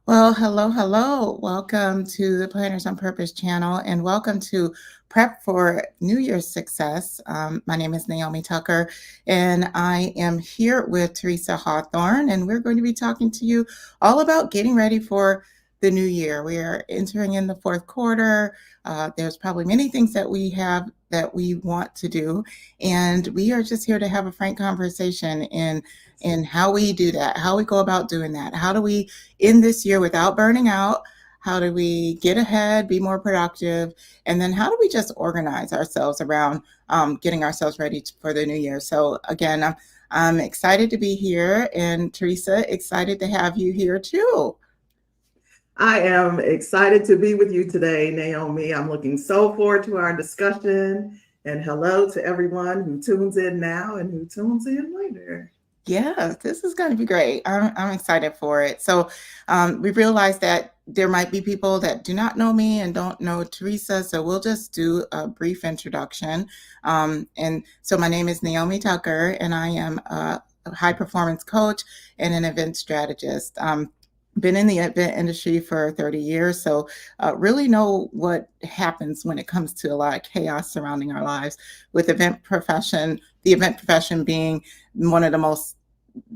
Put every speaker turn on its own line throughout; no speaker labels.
Well, hello, hello. Welcome to the Planners on Purpose channel and welcome to Prep for New Year's Success. My name is Naomi Tucker and I am here with Teresa Hawthorne, and we're going to be talking to you all about getting ready for the new year. We are entering in the fourth quarter. There's probably many things that we have that we want to do, and we are just here to have a frank conversation in how we do that, how we go about doing that, how do we in this year without burning out? How do we get ahead, be more productive? And then how do we just organize ourselves around getting ourselves ready for the new year? So, again, I'm excited to be here. And Teresa, excited to have you here too.
I am excited to be with you today, Naomi. I'm looking so forward to our discussion. And hello to everyone who tunes in now and who tunes in later.
Yeah, this is going to be great. I'm excited for it. So, we realized that there might be people that do not know me and don't know Teresa. So, we'll just do a brief introduction. And so, my name is Naomi Tucker, and I am a high performance coach and an event strategist. Been in the event industry for 30 years, so really know what happens when it comes to a lot of chaos surrounding our lives with the event profession being one of the most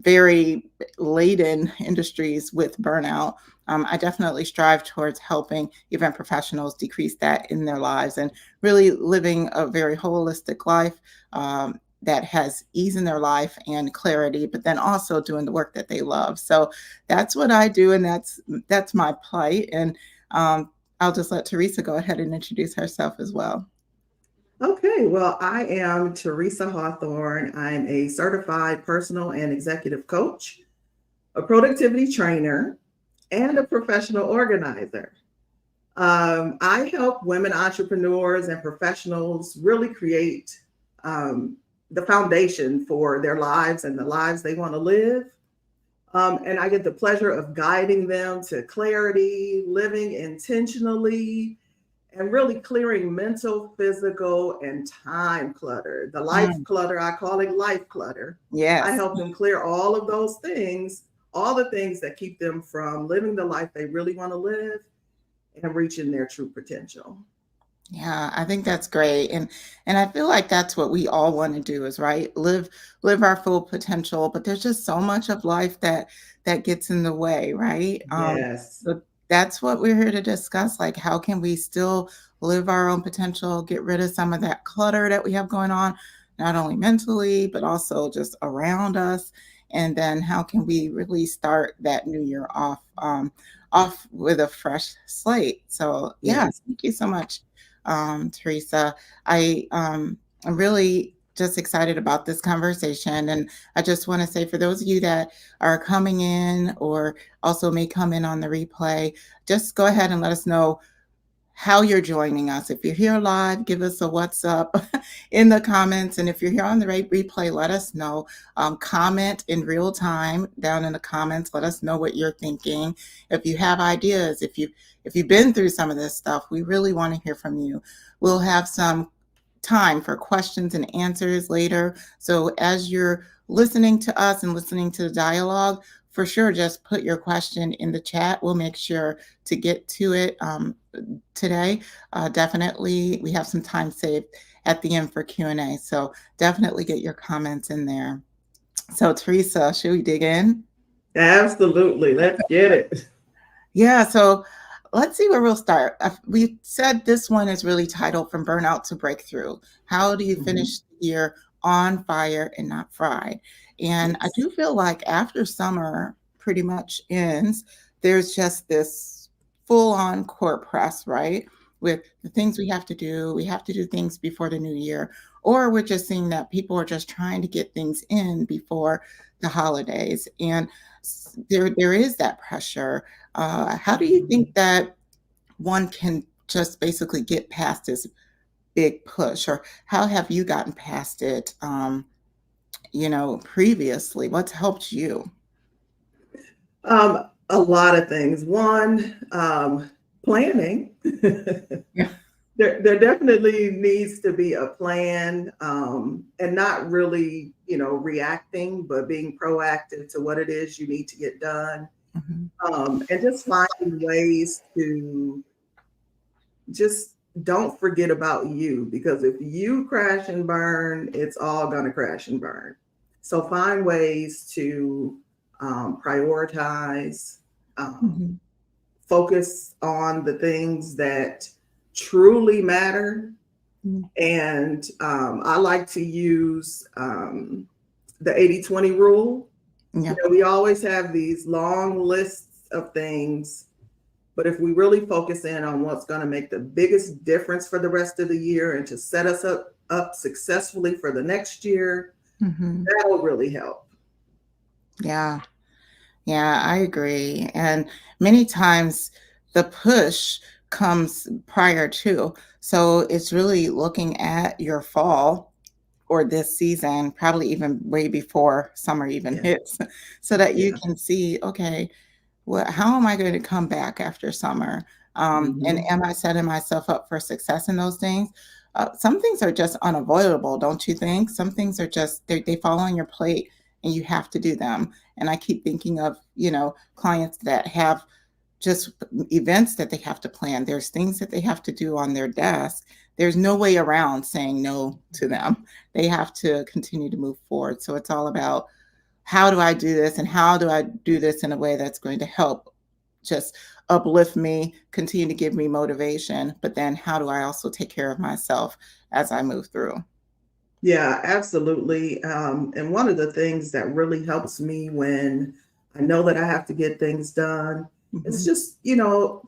very laden industries with burnout. I definitely strive towards helping event professionals decrease that in their lives and really living a very holistic life that has ease in their life and clarity, but then also doing the work that they love. So that's what I do, and that's my plight. And I'll just let Teresa go ahead and introduce herself as well.
Okay, well, I am Teresa Hawthorne. I'm a certified personal and executive coach, a productivity trainer, and a professional organizer. I help women entrepreneurs and professionals really create the foundation for their lives and the lives they want to live. And I get the pleasure of guiding them to clarity, living intentionally, and really clearing mental, physical, and time clutter. The life
Mm,
clutter, I call it life clutter. I
yes.
help them clear all of those things, all the things that keep them from living the life they really want to live and reaching their true potential.
Yeah, I think that's great. And I feel like that's what we all want to do is right, live our full potential, but there's just so much of life that gets in the way, right?
Yes.
So that's what we're here to discuss, like how can we still live our own potential, get rid of some of that clutter that we have going on, not only mentally, but also just around us. And then how can we really start that new year off with a fresh slate? So yeah,
Yes.
thank you so much, Teresa. I'm really just excited about this conversation. And I just want to say for those of you that are coming in or also may come in on the replay, just go ahead and let us know how you're joining us. If you're here live, give us a what's up in the comments. And if you're here on the replay, let us know. Comment in real time down in the comments. Let us know what you're thinking. If you have ideas, if you've been through some of this stuff, we really want to hear from you. We'll have some time for questions and answers later. So as you're listening to us and listening to the dialogue, for sure, just put your question in the chat. We'll make sure to get to it today. Definitely, we have some time saved at the end for Q&A. So definitely get your comments in there. So Teresa, should we dig in?
Absolutely. Let's get it.
Yeah, so let's see where we'll start. We said this one is really titled From Burnout to Breakthrough. How do you
Mhm.
finish the year on fire and not fried? And I
Yes.
do feel like after summer pretty much ends, there's just this full on court press, right? With the things we have to do. We have to do things before the new year, or we're just seeing that people are just trying to get things in before the holidays. And there is that pressure. How do you think
Mhm.
that one can just basically get past this big push, or how have you gotten past it, previously? What's helped you?
A lot of things. One, planning.
Yeah.
There definitely needs to be a plan, and not really, reacting, but being proactive to what it is you need to get done.
Mhm.
And just finding ways to just don't forget about you, because if you crash and burn, it's all going to crash and burn. So find ways to prioritize, um,
Mhm.
focus on the things that truly matter.
Mhm.
And I like to use the 80/20 rule.
Yeah.
We always have these long lists of things, but if we really focus in on what's going to make the biggest difference for the rest of the year and to set us up successfully for the next year,
Mhm.
that'll really help.
Yeah. Yeah, I agree. And many times the push comes prior to. So it's really looking at your fall or this season, probably even way before summer even
Yeah,
hits, so that you
yeah.
can see, okay, well, how am I going to come back after summer? And
Hmm.
am I setting myself up for success in those things? Some things are just unavoidable, don't you think? Some things are just they fall on your plate and you have to do them. And I keep thinking of, clients that have just events that they have to plan. There's things that they have to do on their desk. There's no way around saying no to them. They have to continue to move forward. So it's all about, how do I do this and how do I do this in a way that's going to help just uplift me, continue to give me motivation, but then how do I also take care of myself as I move through?
Yeah, absolutely. And one of the things that really helps me when I know that I have to get things done is
Mhm.
just,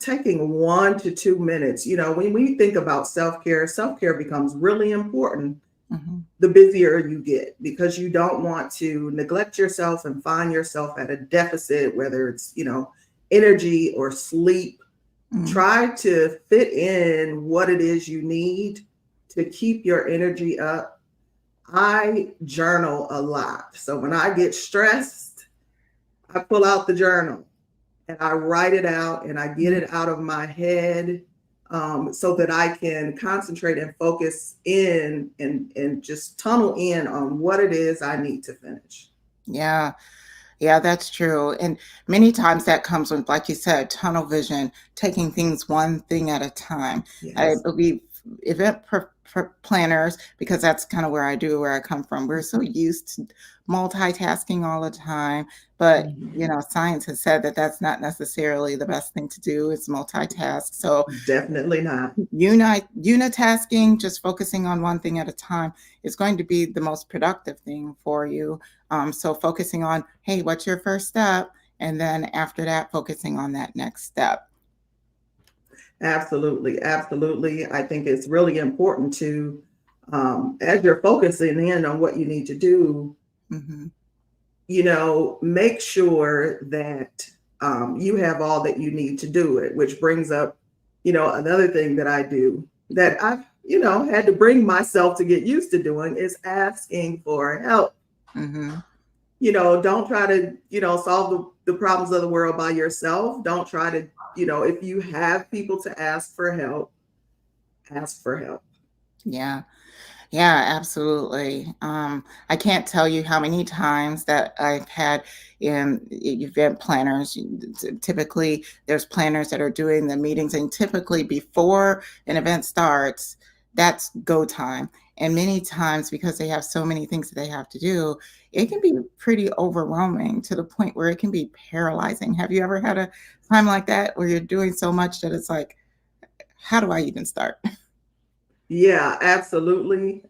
taking 1 to 2 minutes. When we think about self care becomes really important
Mhm.
the busier you get, because you don't want to neglect yourself and find yourself at a deficit, whether it's, energy or sleep.
Mhm.
Try to fit in what it is you need to keep your energy up. I journal a lot. So when I get stressed, I pull out the journal and I write it out and I get
Mhm.
it out of my head, so that I can concentrate and focus in and just tunnel in on what it is I need to finish.
Yeah. Yeah, that's true. And many times that comes with, like you said, tunnel vision, taking things one thing at a time. I
Yes.
believe event planners, because that's kind of where I come from. We're so used to multitasking all the time. But,
Mhm.
science has said that that's not necessarily the best thing to do is multitask. So
Definitely not.
unitasking, just focusing on one thing at a time, is going to be the most productive thing for you. So focusing on, hey, what's your first step? And then after that, focusing on that next step.
Absolutely. Absolutely. I think it's really important to, as you're focusing in on what you need to do,
Hmm.
make sure that you have all that you need to do it, which brings up, another thing that I do that I've, had to bring myself to get used to doing is asking for help.
Hmm.
Don't try to, solve the problems of the world by yourself. Don't try to, if you have people to ask for help, ask for help.
Yeah. Yeah, absolutely. I can't tell you how many times that I've had in event planners. Typically, there's planners that are doing the meetings, and typically before an event starts, that's go time. And many times, because they have so many things that they have to do, it can be pretty overwhelming to the point where it can be paralyzing. Have you ever had a time like that where you're doing so much that it's like, how do I even start?
Yeah, absolutely.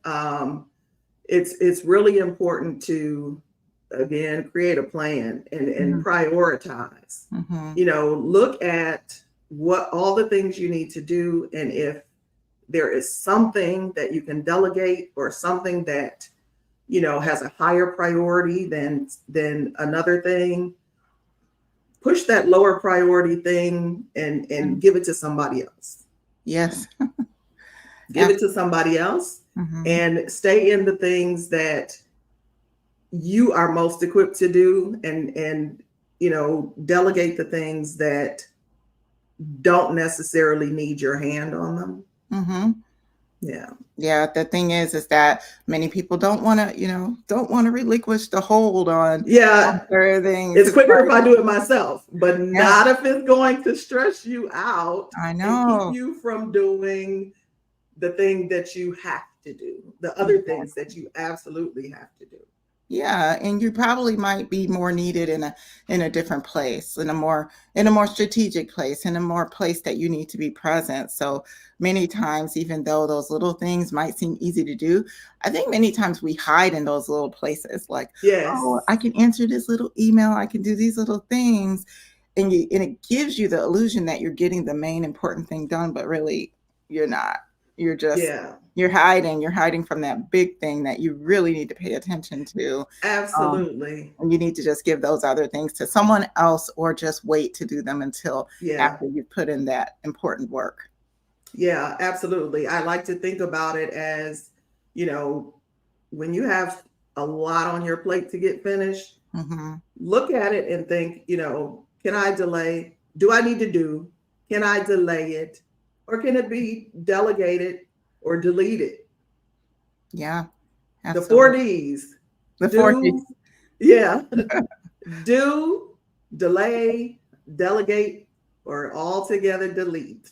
It's really important to, again, create a plan and prioritize.
Hmm.
Look at what all the things you need to do, and if there is something that you can delegate or something that has a higher priority than another thing, push that lower priority thing and give it to somebody else.
Yes.
Give it to somebody else
Mhm.
and stay in the things that you are most equipped to do, and delegate the things that don't necessarily need your hand on them.
Mhm.
Yeah.
Yeah, the thing is that many people don't want to, don't want to relinquish the hold on
Yeah.
certain things.
It's
It's
quicker if
like,
I do it myself, but
yeah,
not if it's going to stress you out
I
and keep
know.
you from doing the thing that you have to do, the other things that you absolutely have to do.
Yeah, and you probably might be more needed in a different place, in a more strategic place, in a more place that you need to be present. So many times, even though those little things might seem easy to do, I think many times we hide in those little places. Like, oh,
Yes.
I can answer this little email, I can do these little things, and it gives you the illusion that you're getting the main important thing done, but really you're not. You're just
Yeah.
you're hiding from that big thing that you really need to pay attention to. Um,
Absolutely.
and you need to just give those other things to someone else or just wait to do them until
Yeah.
after you've put in that important work.
Yeah, absolutely. I like to think about it as, you know, when you have a lot on your plate to get finished,
Hmm.
look at it and think, can I delay? Do I need to do? Can I delay it? Or can it be delegated or deleted?
Yeah,
The four
absolutely.
D's:
The 40s.
do, yeah, do, delay, delegate, or altogether delete,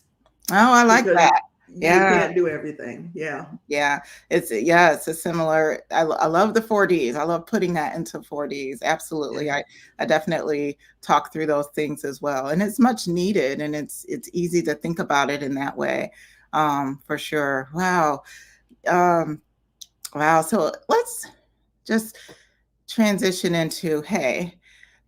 Oh, I like
because
that.
you
Yeah.
can't do everything. Yeah.
Yeah, it's a similar. I love the 4Ds. I love putting that into 4Ds. Absolutely,
Yeah.
I definitely talk through those things as well, and it's much needed, and it's easy to think about it in that way, for sure. Wow, um, wow. So let's just transition into, hey,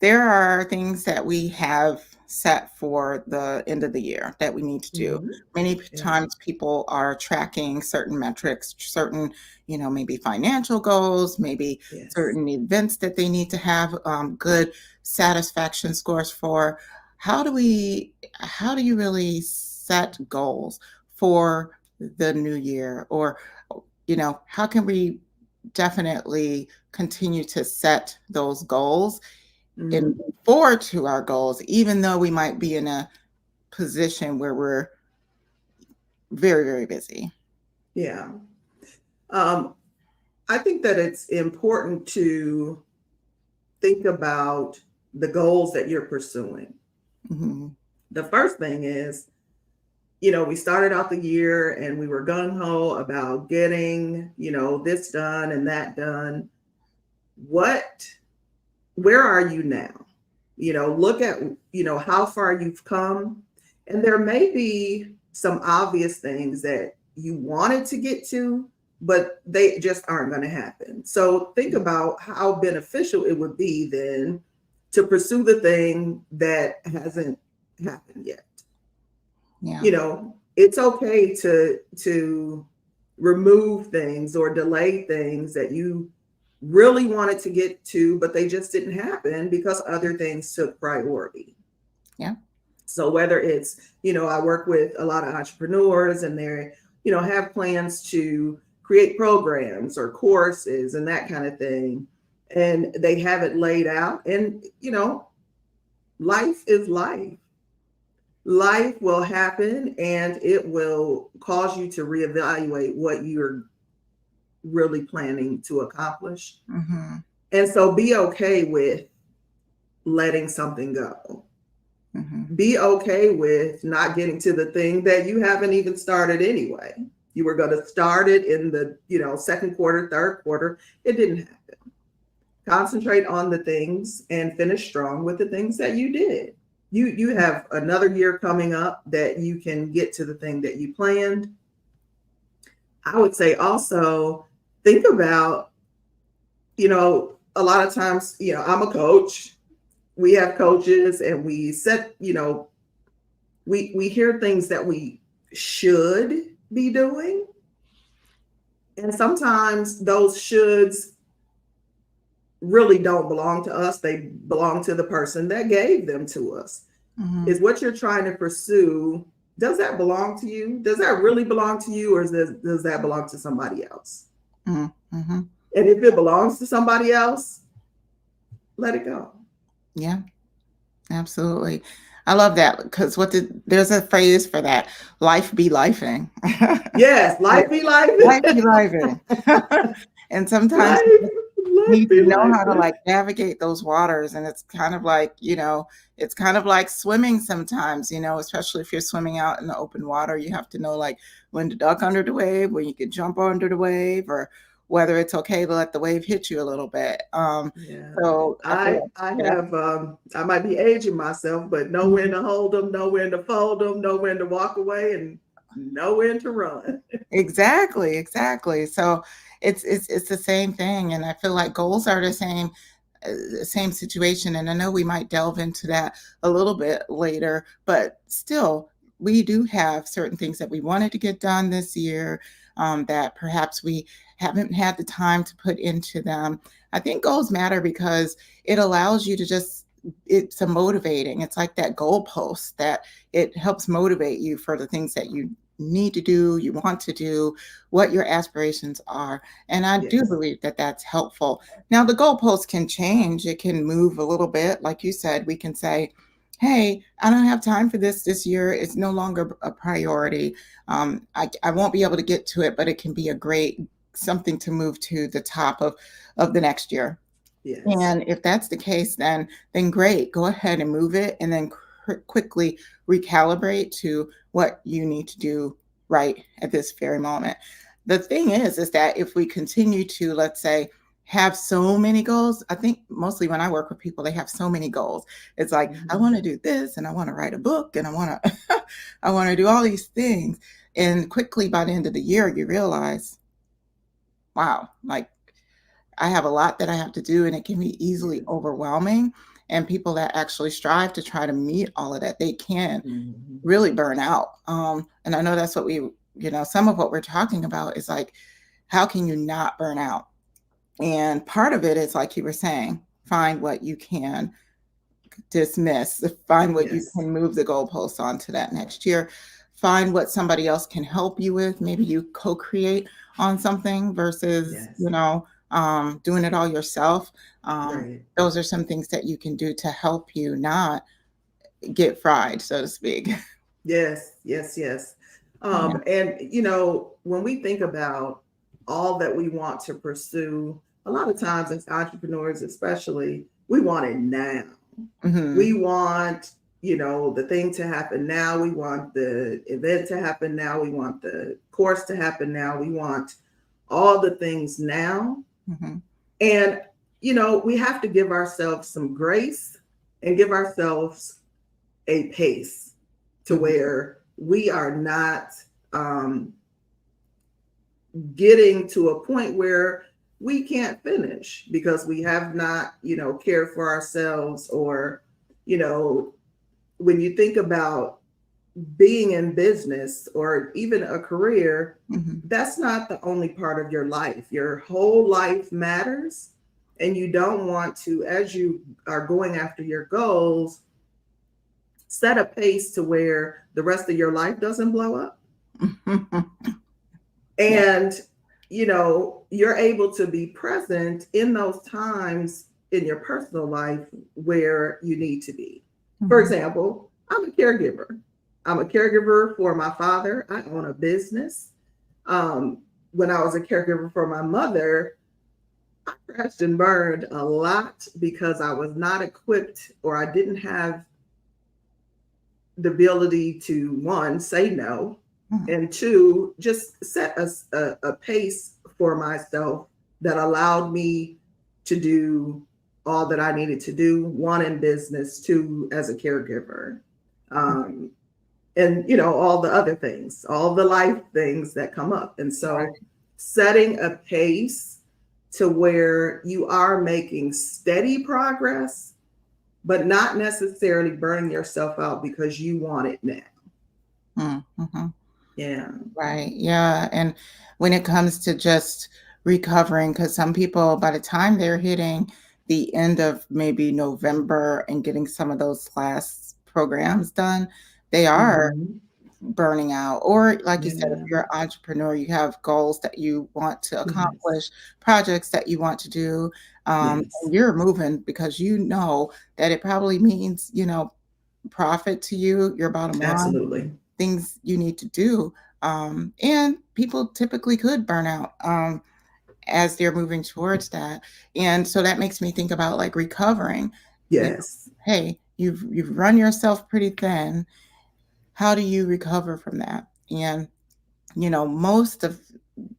there are things that we have set for the end of the year that we need to do.
Hmm.
Many
Yeah.
times people are tracking certain metrics, certain, maybe financial goals, maybe
Yes.
certain events that they need to have good satisfaction scores for. How do you really set goals for the new year? Or, how can we definitely continue to set those goals and
Hmm.
move forward to our goals, even though we might be in a position where we're very, very busy.
Yeah. Um, I think that it's important to think about the goals that you're pursuing.
Hmm.
The first thing is, we started out the year and we were gung ho about getting, this done and that done. What, where are you now? Look at, how far you've come. And there may be some obvious things that you wanted to get to, but they just aren't going to happen. So think about how beneficial it would be then to pursue the thing that hasn't happened yet.
Yeah.
It's okay to remove things or delay things that you really wanted to get to, but they just didn't happen because other things took priority.
Yeah.
So whether it's, I work with a lot of entrepreneurs and they're, have plans to create programs or courses and that kind of thing. And they have it laid out. And, life is life. Life will happen and it will cause you to reevaluate what you're really planning to accomplish.
Hmm.
And so be okay with letting something go.
Hmm.
Be okay with not getting to the thing that you haven't even started anyway. You were going to start it in the, second quarter, third quarter. It didn't happen. Concentrate on the things and finish strong with the things that you did. You have another year coming up that you can get to the thing that you planned. I would say also think about, a lot of times, I'm a coach. We have coaches and we set, we hear things that we should be doing. And sometimes those shoulds really don't belong to us. They belong to the person that gave them to us.
Hmm.
Is what you're trying to pursue, does that belong to you? Does that really belong to you, or does that belong to somebody else?
Hmm.
And if it belongs to somebody else, let it go.
Yeah, absolutely. I love that because there's a phrase for that. Life be lifing.
Yes, life be life.
Life be lifing. And sometimes
life, life
need
be
to know
life.
how to like navigate those waters, and it's kind of like, it's kind of like swimming sometimes, especially if you're swimming out in the open water. You have to know like when to duck under the wave, when you can jump under the wave, or whether it's okay to let the wave hit you a little bit.
Yeah.
So I feel like,
I
yeah.
have I might be aging myself, but know when to hold them, know when to fold them, know when to walk away, and know when to run.
Exactly, exactly. So it's the same thing, and I feel like goals are the same situation. And I know we might delve into that a little bit later, but still, we do have certain things that we wanted to get done this year, that perhaps we haven't had the time to put into them. I think goals matter because it allows you to just it's a motivating. It's like that goalpost that it helps motivate you for the things that you need to do, you want to do, what your aspirations are. And I do
Yes.
believe that that's helpful. Now, the goalposts can change, it can move a little bit. Like you said, we can say, hey, I don't have time for this year. It's no longer a priority. I won't be able to get to it, but it can be a great something to move to the top of the next year.
Yes.
And if that's the case, then great, go ahead and move it, and then quickly recalibrate to what you need to do right at this very moment. The thing is that if we continue to, let's say, have so many goals, I think mostly when I work with people, they have so many goals. It's like, I
Mhm.
want to do this, and I want to write a book, and I want to, I want to do all these things. And quickly by the end of the year, you realize, wow, like I have a lot that I have to do, and it can be easily
Yes.
overwhelming. And people that actually strive to try to meet all of that, they can
Mhm.
really burn out. And I know that's what some of what we're talking about is like, how can you not burn out? And part of it is like you were saying, find what you can dismiss, find what you
Yes.
can move the goalposts on to that next year, find what somebody else can help you with. Maybe you co-create on something versus,
Yes.
doing it all yourself.
Right.
Those are some things that you can do to help you not get fried, so to speak.
Yes. Yes. Yes.
Yeah.
And when we think about all that we want to pursue, a lot of times as entrepreneurs, especially, we want it now. We
Hmm.
want, the thing to happen now. We want the event to happen now. We want the course to happen now. We want all the things now.
Hmm.
And, we have to give ourselves some grace and give ourselves a pace to
Hmm.
where we are not getting to a point where we can't finish because we have not, cared for ourselves or, you know, when you think about being in business or even a career,
Hmm.
that's not the only part of your life. Your whole life matters. And you don't want to, as you are going after your goals, set a pace to where the rest of your life doesn't blow up.
Yeah.
And, you're able to be present in those times in your personal life where you need to be. For
Hmm.
example, I'm a caregiver. I'm a caregiver for my father. I own a business. When I was a caregiver for my mother, I crashed and burned a lot because I was not equipped or I didn't have the ability to, one, say no,
Hmm.
and two, just set a pace for myself that allowed me to do all that I needed to do, one in business, two as a caregiver. Um, and all the other things, all the life things that come up. And so
Right.
setting a pace to where you are making steady progress, but not necessarily burning yourself out because you want it now.
Mm-hmm.
Yeah.
Right. Yeah. And when it comes to just recovering, because some people, by the time they're hitting the end of maybe November and getting some of those last programs done, they are
Hmm.
burning out. Or, like you said, if
Yeah.
you're an entrepreneur, you have goals that you want to
Yes.
accomplish, projects that you want to do,
Yes.
and you're moving because you know that it probably means, profit to you, your bottom line,
Absolutely.
things you need to do. And people typically could burn out as they're moving towards that. And so that makes me think about like recovering. You know,
Yes.
hey, you've run yourself pretty thin. How do you recover from that? And most of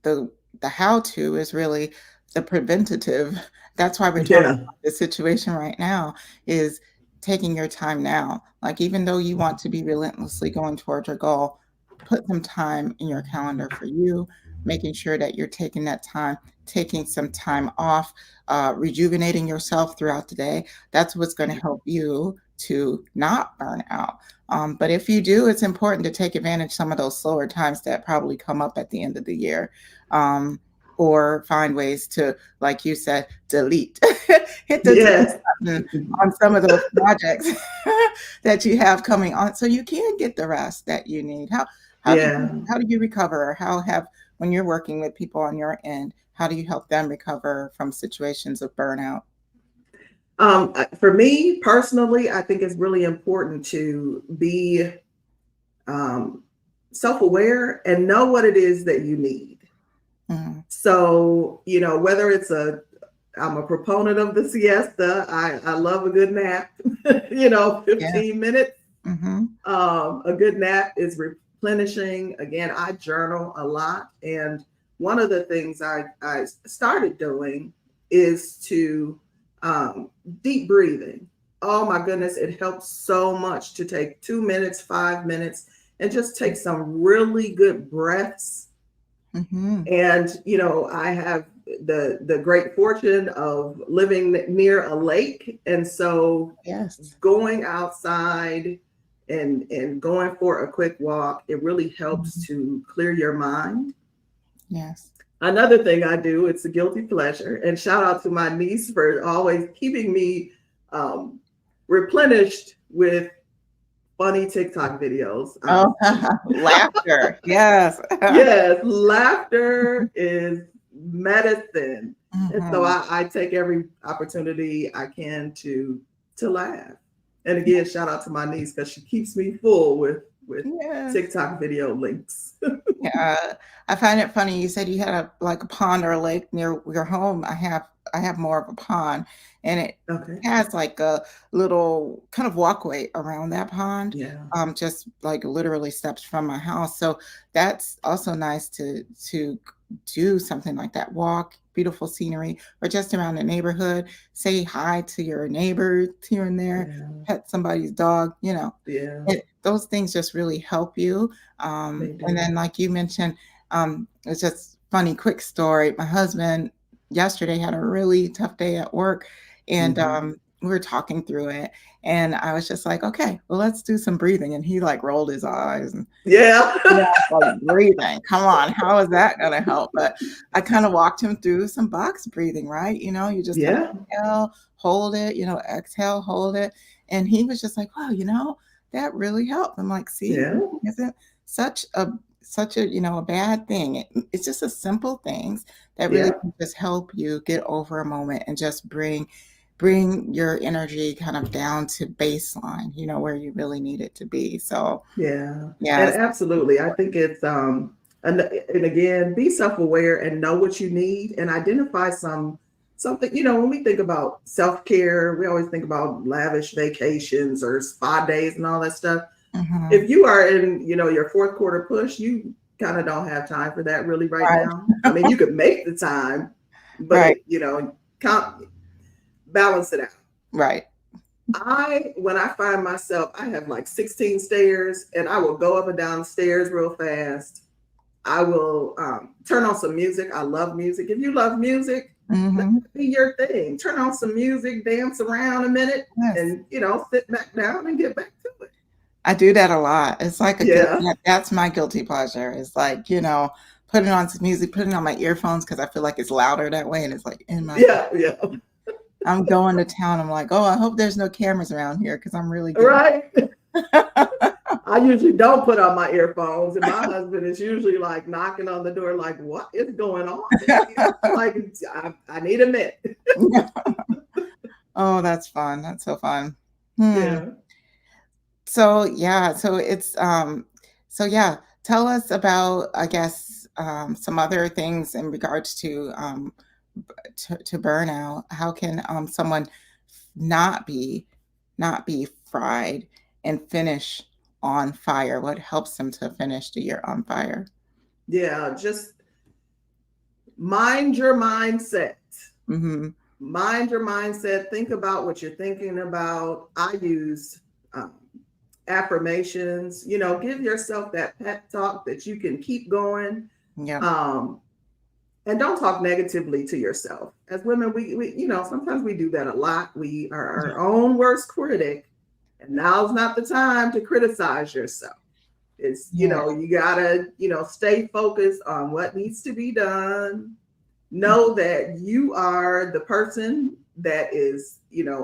the how to is really the preventative. That's why we're talking
Yeah.
about this situation right now, is taking your time now. Like, even though you want to be relentlessly going towards your goal, put some time in your calendar for you, making sure that you're taking that time, taking some time off, rejuvenating yourself throughout the day. That's what's going to help you to not burn out. But if you do, it's important to take advantage of some of those slower times that probably come up at the end of the year. Um, or find ways to, like you said, delete. Hit the delete
Yes.
button on some of those projects that you have coming on, so you can get the rest that you need.
Yeah.
How do you recover? Or how have, when you're working with people on your end, how do you help them recover from situations of burnout?
For me personally, I think it's really important to be um, self aware and know what it is that you need.
Mm,
So, whether I'm a proponent of the siesta. I love a good nap,
yes.
15 minutes.
Mm-hmm.
A good nap is replenishing. Again, I journal a lot. And one of the things I started doing is to deep breathing. Oh my goodness, it helps so much to take 2 minutes, 5 minutes, and just take some really good breaths.
Mm-hmm.
And I have the great fortune of living near a lake, and so
Yes.
going outside and going for a quick walk, it really helps
Mhm.
to clear your mind.
Yes.
Another thing I do, it's a guilty pleasure, and shout out to my niece for always keeping me um, replenished with funny TikTok videos.
Oh, laughter. Yes.
Yes, laughter is medicine. And so
Hmm.
I take every opportunity I can to laugh. And again, shout out to my niece because she keeps me full with
Yes.
TikTok video links.
Yeah, I find it funny. You said you had a pond or a lake near your home. I have more of a pond, and it
Okay.
has like a little kind of walkway around that pond.
Yeah.
Just like literally steps from my house. So that's also nice to do something like that. Walk, beautiful scenery, or just around the neighborhood. Say hi to your neighbors here and there.
Yeah.
Pet somebody's dog.
Yeah.
Those things just really help you.
They
And
do.
then, like you mentioned, it's just funny, quick story. My husband yesterday had a really tough day at work, and
Hmm.
we were talking through it. And I was just like, okay, well, let's do some breathing. And he like rolled his eyes and,
Yeah.
yeah, like breathing. Come on, how is that going to help? But I kind of walked him through some box breathing, right? You just kind of
Yeah.
inhale, hold it, exhale, hold it. And he was just like, wow, that really helped. I'm like, see,
Yeah.
isn't such a a bad thing. It's just a simple things that really
Yeah.
can just help you get over a moment and just bring your energy kind of down to baseline, where you really need it to be. So
Yeah, and
yes.
absolutely. I think it's and again, be self-aware and know what you need and identify something. When we think about self-care, we always think about lavish vacations or spa days and all that stuff.
Hmm.
If you are in, your fourth quarter push, you kind of don't have time for that really right
Right.
now. I mean, you could make the time, but
Right.
count, balance it out.
Right.
When I find myself, I have like 16 stairs and I will go up and down the stairs real fast. I will turn on some music. I love music. If you love music, let
Hmm.
it be your thing. Turn on some music, dance around a minute,
Yes.
and sit back down and get back to it.
I do that a lot. It's like
Yeah,
that's my guilty pleasure. It's like, putting on some music, putting on my earphones because I feel like it's louder that way and it's like in my face.
yeah, yeah.
I'm going to town. I'm like, oh, I hope there's no cameras around here because I'm really getting.
Right. I usually don't put on my earphones, and my husband is usually like knocking on the door, like, "What is going on?" Like, I need a minute.
Oh, that's fun. That's so fun. Hmm.
Yeah.
so it's so yeah, tell us about, I guess, some other things in regards to burnout. How can someone not be not be fried and finish on fire? What helps them to finish the year on fire?
Yeah, just mind your mindset.
Hmm.
Mind your mindset. Think about what you're thinking about. I use um, affirmations. Give yourself that pep talk that you can keep going.
Yep.
Um, and don't talk negatively to yourself. As women, we sometimes we do that a lot. We are our own worst critic, and now's not the time to criticize yourself. It's,
Yeah.
you gotta, stay focused on what needs to be done. Know that you are the person that is,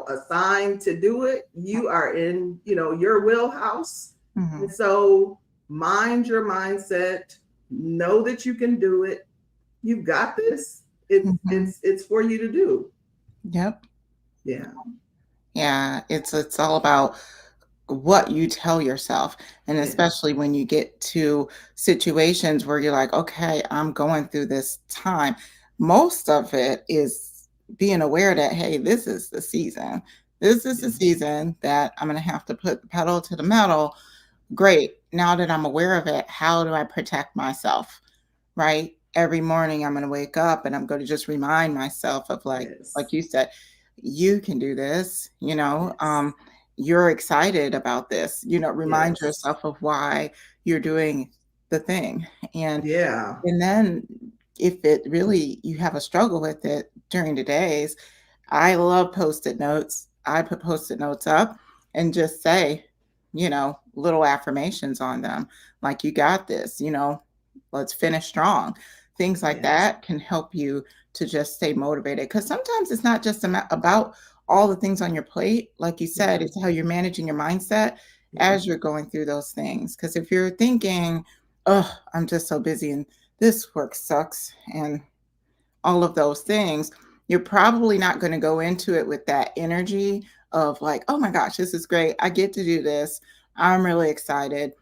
assigned to do it. You are in, your wheelhouse.
Hmm.
And so mind your mindset, know that you can do it. You've got this. It's
Hmm.
it's it's for you to do.
Yep.
Yeah.
Yeah. It's all about what you tell yourself. And
Yeah.
especially when you get to situations where you're like, okay, I'm going through this time. Most of it is being aware that, hey, this is the season. This is the
Yeah.
season that I'm going to have to put the pedal to the metal. Great. Now that I'm aware of it, how do I protect myself? Right? Every morning I'm going to wake up and I'm going to just remind myself of, like
Yes.
you said, you can do this,
Yes.
you're excited about this, remind
Yes.
yourself of why you're doing the thing. And
Yeah.
and then if it really you have a struggle with it during the days, I love Post-it notes. I put Post-it notes up and just say, little affirmations on them, like, "You got this," "Let's finish strong." Things like
Yes.
that can help you to just stay motivated. Because sometimes it's not just about all the things on your plate. Like you said,
Yeah.
it's how you're managing your mindset
Yeah.
as you're going through those things. Because if you're thinking, "Oh, I'm just so busy and this work sucks," and all of those things, you're probably not going to go into it with that energy of like, oh my gosh, this is great. I get to do this. I'm really excited.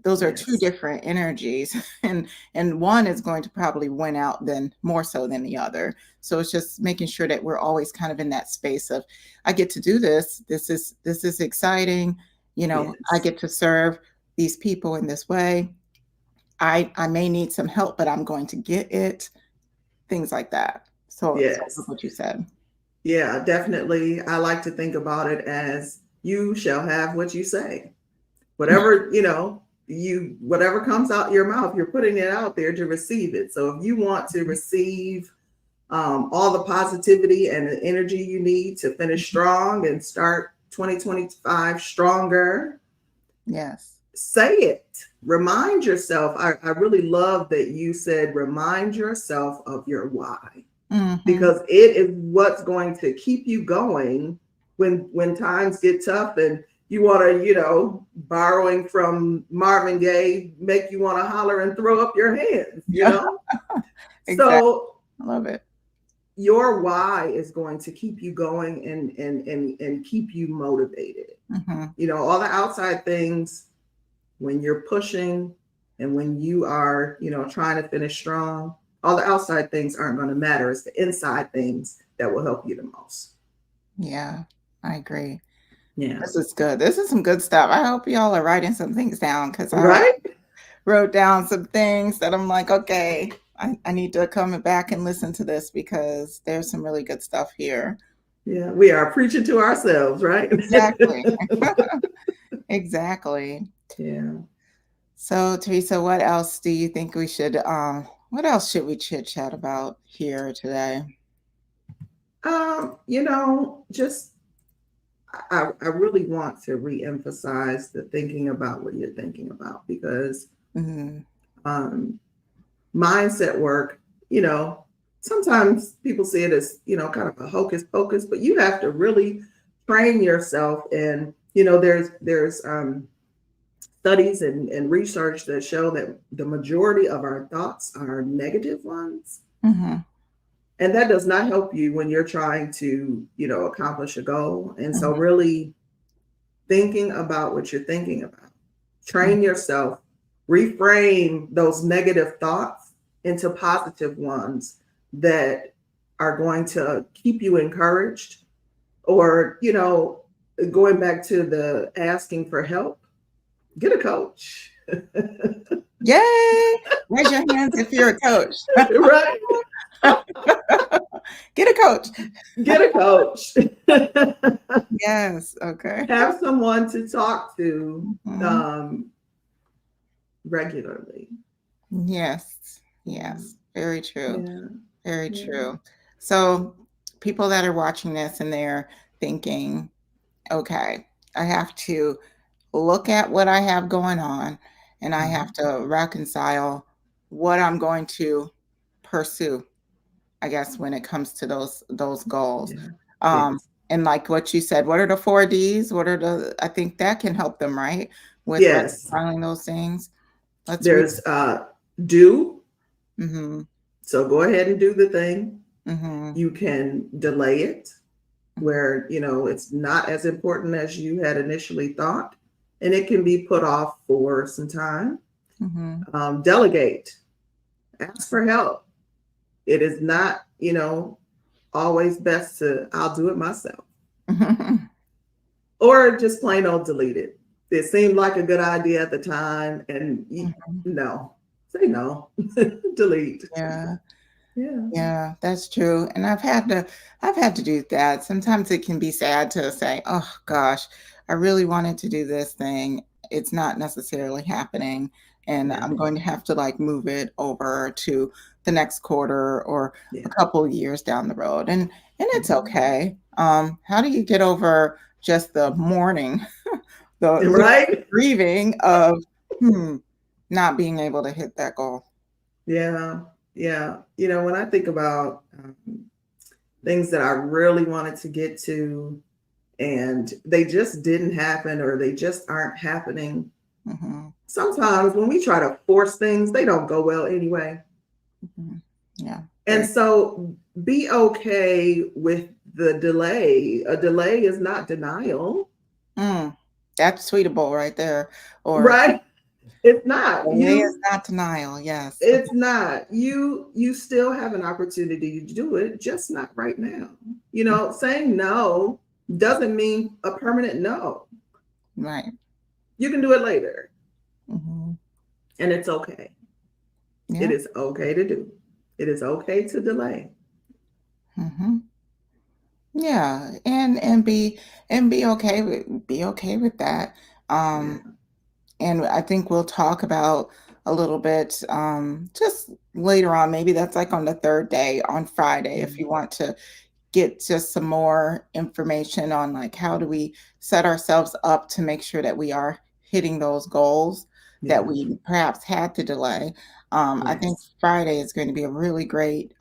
Those are two
Yes.
different energies and one is going to probably win out then more so than the other. So it's just making sure that we're always kind of in that space of I get to do this. This is exciting. I
Yes.
get to serve these people in this way. I may need some help, but I'm going to get it. Things like that. So I love
Yes.
what you said.
Yeah, definitely. I like to think about it as you shall have what you say. Whatever, whatever comes out your mouth, you're putting it out there to receive it. So if you want to receive all the positivity and the energy you need to finish strong and start 2025 stronger,
Yes.
say it. Remind yourself. I really love that you said remind yourself of your why,
Mhm.
because it is what's going to keep you going when times get tough and you want to, borrowing from Marvin Gaye, make you want to holler and throw up your hands.
Yeah, exactly.
So
I love it.
your why is going to keep you going and keep you motivated.
Mhm.
All the outside things, when you're pushing and when you are, trying to finish strong, all the outside things aren't going to matter. It's the inside things that will help you the most.
Yeah, I agree.
Yeah.
This is good. This is some good stuff. I hope y'all are writing some things down because I
Right?
wrote down some things that I'm like, okay, I need to come back and listen to this because there's some really good stuff here.
Yeah. We are preaching to ourselves, right?
Exactly. Exactly.
Yeah.
So, Teresa, what else do you think what else should we chit chat about here today?
Just I really want to re-emphasize the thinking about what you're thinking about because
Mhm.
um mindset work, you know, sometimes people see it as, kind of a hocus pocus, but you have to really train yourself. And, there's studies and research that show that the majority of our thoughts are negative ones.
Mhm.
And that does not help you when you're trying to, accomplish a goal. And so
Mhm.
really thinking about what you're thinking about.
Mm.
Train yourself, reframe those negative thoughts into positive ones that are going to keep you encouraged. Or, going back to the asking for help, get a coach.
Yay! Raise your hands if you're a coach.
Right?
Get a coach.
Get a coach.
Yes. Okay.
Have someone to talk to
Mhm.
regularly.
Yes.
Yeah.
Yes. Very true.
Yeah.
Very
Yeah.
true. So, people that are watching this and they're thinking, okay, I have to look at what I have going on and I have
Mhm.
to reconcile what I'm going to pursue, I guess, when it comes to those goals.
Yeah.
Um,
Yes.
and like what you said, what are the 4 Ds? What are I think that can help them, right? With
Yes.
reconciling those things. Let's read.
There's do.
Mm-hmm.
So go ahead and do the thing.
Mm-hmm.
You can delay it
Mm-hmm.
where, it's not as important as you had initially thought. And it can be put off for some time.
Mm-hmm.
Delegate, ask for help. It is not, always best to, I'll do it myself. Or just plain old delete it. It seemed like a good idea at the time, and no, say no, delete.
Yeah.
Yeah,
Yeah, that's true. And I've had to do that. Sometimes it can be sad to say, "Oh gosh, I really wanted to do this thing. It's not necessarily happening, and
yeah,
I'm going to have to like move it over to the next quarter or a
yeah.
couple of years down the road." And it's
Mhm.
okay. How do you get over just the mourning, the literal
Right?
grieving of hmm, not being able to hit that goal?
Yeah, yeah. When I think about things that I really wanted to get to, and they just didn't happen, or they just aren't happening.
Hmm.
Sometimes when we try to force things, they don't go well anyway.
Hmm. Yeah,
And
very.
so be okay with the delay. A delay is not denial,
Mm, that's tweetable right there. Or
right? It's not.
delay is not denial. Yes.
It's not. You still have an opportunity to do it, just not right now. Saying no doesn't mean a permanent no.
Right.
You can do it later,
Hmm.
and it's okay. It
Yeah.
is okay to do. It is okay to delay.
Hmm. Yeah. And be okay with that.
Yeah.
And I think we'll talk about a little bit just later on. Maybe that's like on the third day on Friday if you
Mhm.
want to get just some more information on like how do we set ourselves up to make sure that we are hitting those goals that
Yeah.
we perhaps had to delay. I think
Yes.
Friday is going to be a really great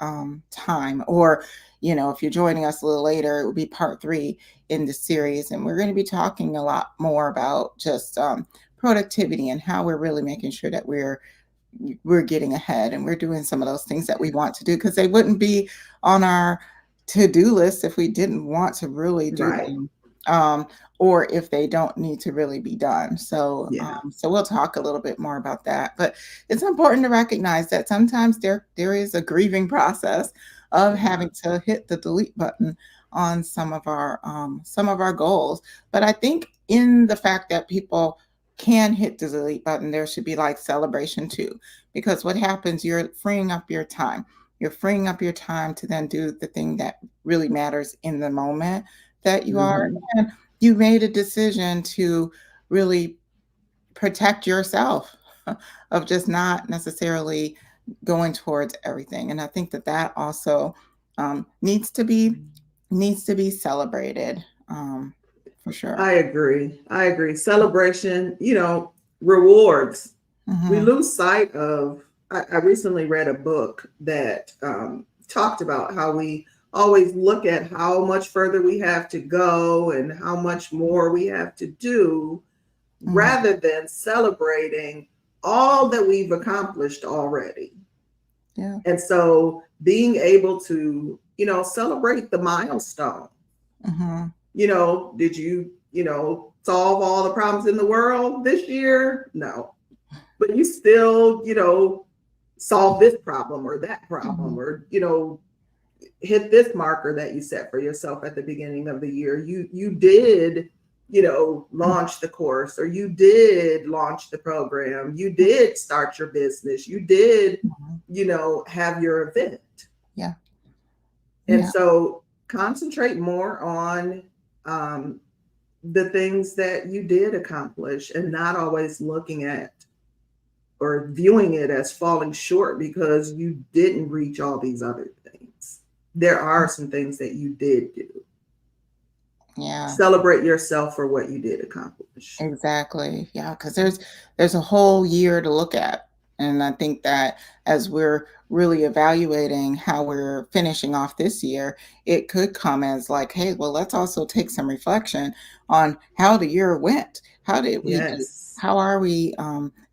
time. Or, if you're joining us a little later, it will be part 3 in the series. And we're going to be talking a lot more about just productivity and how we're really making sure that we're getting ahead and we're doing some of those things that we want to do because they wouldn't be on our to-do list if we didn't want to really do
Right.
them, um, or if they don't need to really be done. So,
Yeah.
we'll talk a little bit more about that. But it's important to recognize that sometimes there is a grieving process of
Yeah.
having to hit the delete button on some of our goals. But I think in the fact that people can hit the delete button, there should be like celebration too, because what happens, you're freeing up your time. You're freeing up your time to then do the thing that really matters in the moment that you are.
Hmm.
And you made a decision to really protect yourself of just not necessarily going towards everything. And I think that also needs to be celebrated, for sure.
I agree. I agree. Celebration, rewards. We
Hmm.
lose sight of. I recently read a book that talked about how we always look at how much further we have to go and how much more we have to do,
Hmm.
rather than celebrating all that we've accomplished already.
Yeah.
And so being able to, celebrate the milestone.
Hmm.
Did you, solve all the problems in the world this year. No, but you still, solve this problem or that problem,
Mhm.
or, hit this marker that you set for yourself at the beginning of the year. You did, launch the course, or you did launch the program, you did start your business, you did,
Mhm.
have your event.
Yeah.
And
Yeah.
so concentrate more on um, the things that you did accomplish, and not always looking at or viewing it as falling short because you didn't reach all these other things. There are some things that you did do.
Yeah.
Celebrate yourself for what you did accomplish.
Exactly. Yeah, because there's a whole year to look at. And I think that as we're really evaluating how we're finishing off this year, it could come as like, hey, well, let's also take some reflection on how the year went. How did we do?
Yes.
How are we?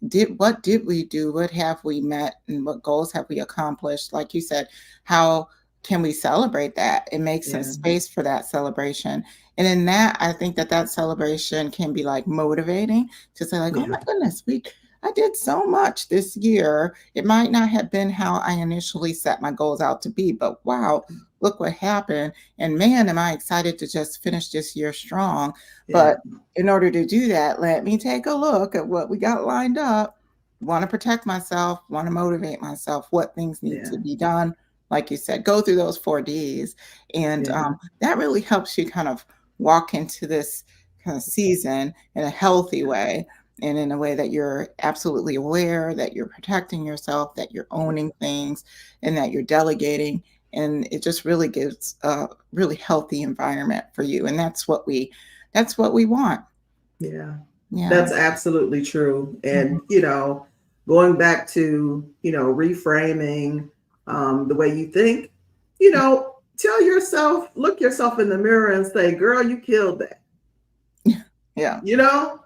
Did we do? What have we met? And what goals have we accomplished? Like you said, how can we celebrate that and make some
Yeah.
space for that celebration? And in that, I think that that celebration can be like motivating to say like, "Oh
Yeah.
my goodness, we I did so much this year. It might not have been how I initially set my goals out to be, but wow, look what happened. And man, am I excited to just finish this year strong.
Yeah.
But in order to do that, let me take a look at what we got lined up. Want to protect myself, want to motivate myself, what things need
Yeah.
to be done. Like you said, go through those 4 Ds. And
Yeah.
that really helps you kind of walk into this kind of season in a healthy way, and in a way that you're absolutely aware that you're protecting yourself, that you're owning things, and that you're delegating. And it just really gives a really healthy environment for you. And that's what we want.
Yeah.
Yeah.
That's absolutely true.
Mhm.
And, going back to, reframing the way you think, tell yourself, look yourself in the mirror and say, girl, you killed that.
Yeah.
You know,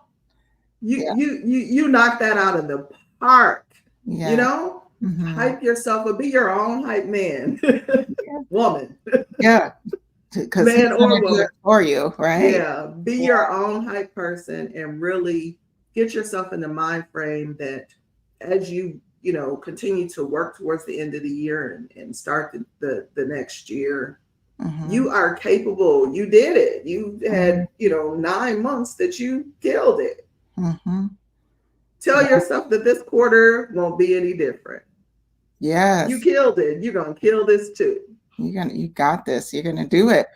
Yeah.
you knocked that out of the park. You
Yeah.
know,
Hmm.
hype yourself up, be your own hype man,
Yeah.
woman,
Yeah. Because
man
who's going
or
to do it
woman.
for you, right?
Yeah, be
Yeah.
your own hype person and really get yourself in the mind frame that as you continue to work towards the end of the year and start the next year,
Hmm.
you are capable. You did it. You had
Hmm.
9 months that you killed it.
Hmm.
Tell
Yeah.
yourself that this quarter won't be any different. You
Yes.
killed it. You're gonna kill this too.
You got this. You're gonna do it.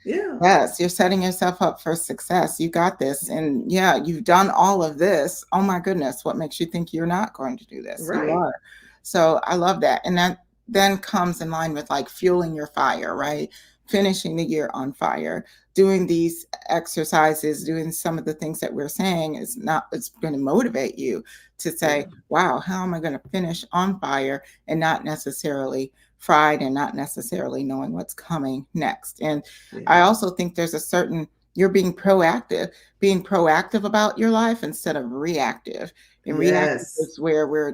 Yeah.
Yes, you're setting yourself up for success. You got this. And yeah, you've done all of this. Oh my goodness, what makes you think you're not going to do this? You
Right.
are. So I love that. And that then comes in line with like fueling your fire, right? Finishing the year on fire, doing these exercises, doing some of the things that we're saying it's going to motivate you to
Yeah.
say, wow, how am I going to finish on fire and not necessarily fried and not necessarily knowing what's coming next. And I
Yeah.
also think there's a certain you're being proactive about your life instead of reactive. And reactive
Yes.
is where we're,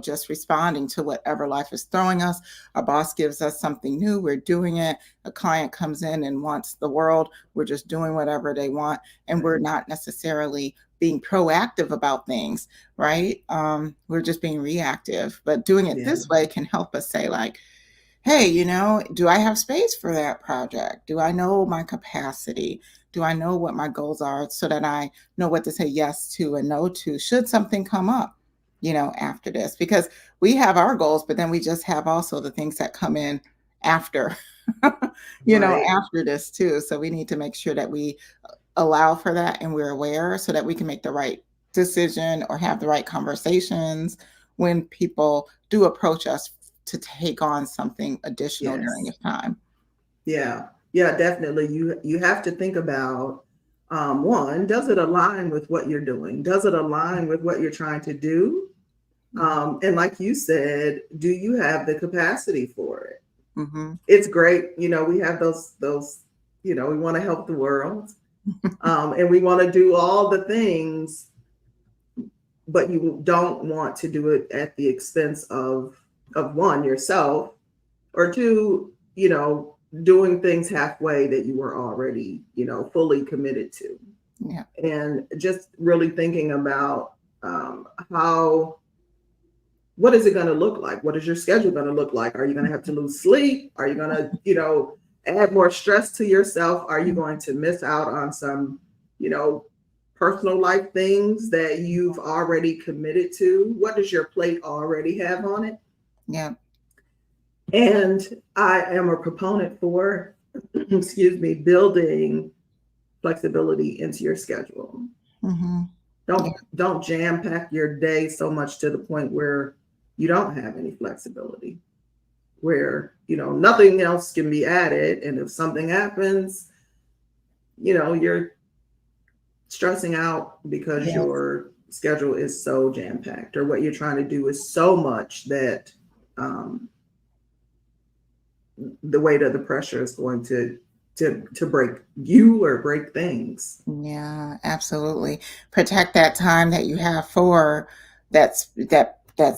just responding to whatever life is throwing us. A boss gives us something new, we're doing it. A client comes in and wants the world, we're just doing whatever they want. And we're
Right.
not necessarily being proactive about things, right? We're just being reactive. But doing it
Yeah.
this way can help us say, like, hey, do I have space for that project? Do I know my capacity? Do I know what my goals are so that I know what to say yes to and no to should something come up, after this? Because we have our goals, but then we just have also the things that come in after,
Right.
after this too. So we need to make sure that we allow for that and we're aware so that we can make the right decision or have the right conversations when people do approach us to take on something additional during
Yes.
this time.
Yeah. Yeah, definitely. You have to think about one, does it align with what you're doing? Does it align with what you're trying to do?
Mhm.
And like you said, do you have the capacity for it?
Mhm.
It's great. We have those, we want to help the world. And we want to do all the things, but you don't want to do it at the expense of one, yourself, or two, doing things halfway that you were already, fully committed to.
Yeah.
and just really thinking about how what is it going to look like? What is your schedule going to look like? Are you going to have to lose sleep? Are you going to, add more stress to yourself? Are you going to miss out on some, you know, personal life things that you've already committed to? What does your plate already have on it?
Yeah.
And I am a proponent for, excuse me, building flexibility into your schedule.
Mm-hmm.
Don't jam pack your day so much to the point where you don't have any flexibility, where nothing else can be added, and if something happens, you're stressing out because
Yes.
your schedule is so jam packed, or what you're trying to do is so much that um, the weight of the pressure is going to break you or break things.
Yeah, absolutely. Protect that time that you have for that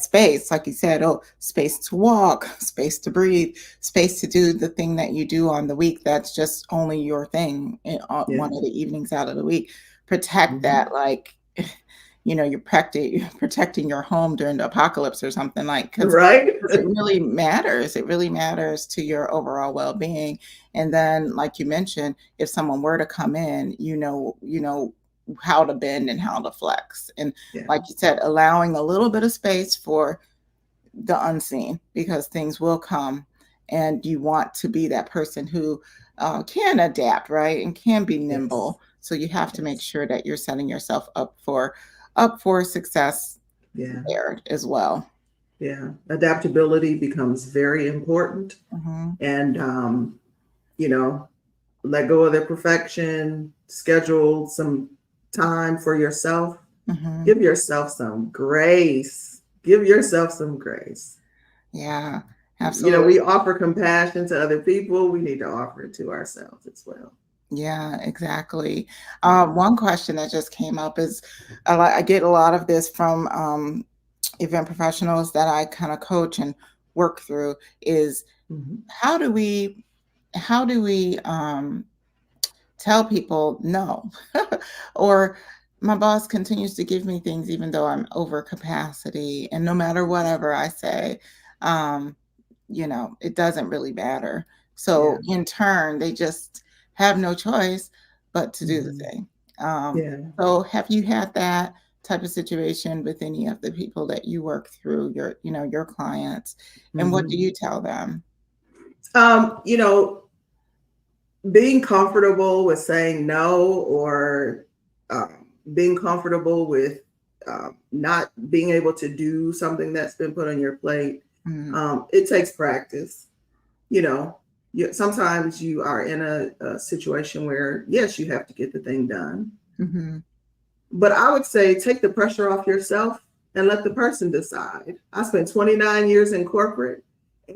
space, like you said. Oh, space to walk, space to breathe, space to do the thing that you do on the week. That's just only your thing
Yeah.
one of the evenings out of the week. Protect
Mm-hmm.
that, like you're protecting your home during the apocalypse or something, like, because
Right.
it really matters. It really matters to your overall well-being. And then, like you mentioned, if someone were to come in, how to bend and how to flex. And
Yeah.
like you said, allowing a little bit of space for the unseen, because things will come, and you want to be that person who can adapt, right, and can be
Yes.
nimble. So you have to make
Yes.
sure that you're setting yourself up for success
Yeah.
there as well.
Yeah. Adaptability becomes very important.
Hmm.
And, you know, let go of the perfection, schedule some time for yourself,
Hmm.
give yourself some grace. Give yourself some grace.
Yeah,
We
absolutely.
offer compassion to other people. We need to offer it to ourselves as well.
Yeah, exactly.
Yeah.
One question that just came up is, I get a lot of this from event professionals that I kind of coach and work through, is
Mhm.
how do we tell people no? Or my boss continues to give me things even though I'm over capacity, and no matter whatever I say, um, it doesn't really matter.
Yeah.
So in turn, they just have no choice but to do the
Mhm.
thing. Um,
Yeah.
so have you had that type of situation with any of the people that you work through, your clients, and what do
Mhm.
you tell them?
Um, you know, being comfortable with saying no, or being comfortable with not being able to do something that's been put on your plate,
Mhm,
it takes practice. You know, sometimes you are in a situation where, yes, you have to get the thing done.
mhm,
But I would say take the pressure off yourself and let the person decide. I spent 29 years in corporate.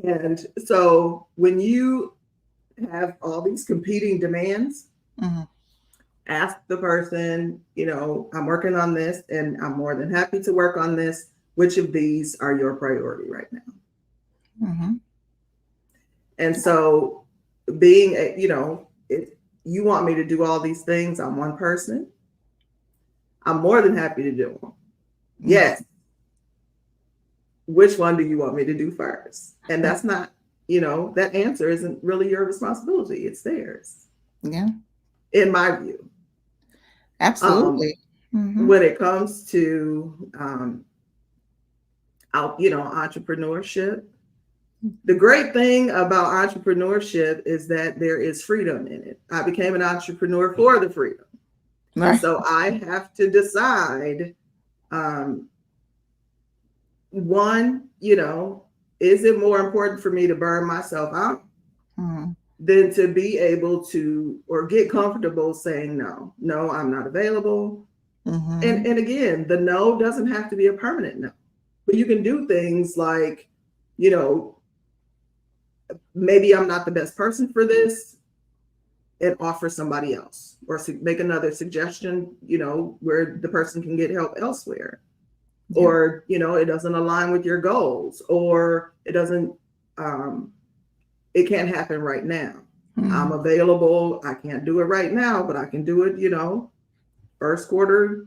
And so when you have all these competing demands,
mhm,
ask the person, I'm working on this and I'm more than happy to work on this. Which of these are your priority right now?
mhm,
And so, being, if you want me to do all these things, I'm one person, I'm more than happy to do them.
mhm.
Yes. Which one do you want me to do first? And that's not, that answer isn't really your responsibility. It's theirs,
Yeah,
in my view. Um,
absolutely. Mhm,
when it comes to entrepreneurship. The great thing about entrepreneurship is that there is freedom in it. I became an entrepreneur for the freedom. And
right.
so I have to decide, um, one, is it more important for me to burn myself out
Mhm,
than to be able to, or get comfortable saying no? No, I'm not available. And
mhm,
and again, the no doesn't have to be a permanent no. But you can do things like, you know, maybe I'm not the best person for this, and offer somebody else, or make another suggestion, where the person can get help elsewhere.
yeah,
Or, it doesn't align with your goals, or um, it can't happen right now. I'm
mhm,
available. I can't do it right now, but I can do it, first quarter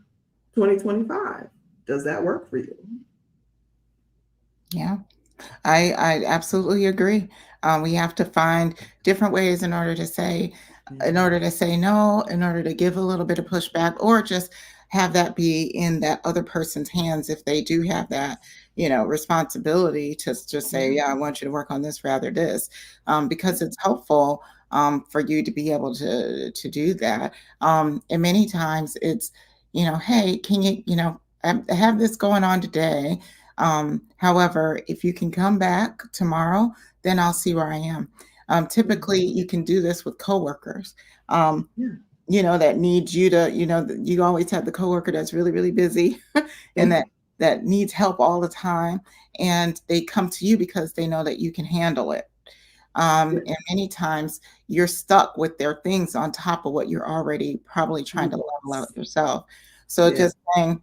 2025. Does that work for you?
Yeah. I absolutely agree. We have to find different ways in
Yeah.
order to say no, in order to give a little bit of pushback, or just have that be in that other person's hands if they do have that, responsibility to just say,
Yeah.
yeah, I want you to work on this rather this, because
Yeah.
it's helpful for you to be able to do that. And many times it's, hey, can you, I have this going on today. However, if you can come back tomorrow, then I'll see where I am.
Yeah.
Typically, you can do this with coworkers, um,
Yeah.
that needs you to, you always have the coworker that's really, really busy and that needs help all the time. And they come to you because they know that you can handle it.
Yeah.
And many times you're stuck with their things on top of what you're already probably trying to level out
Yes.
yourself. So
Yeah.
just saying,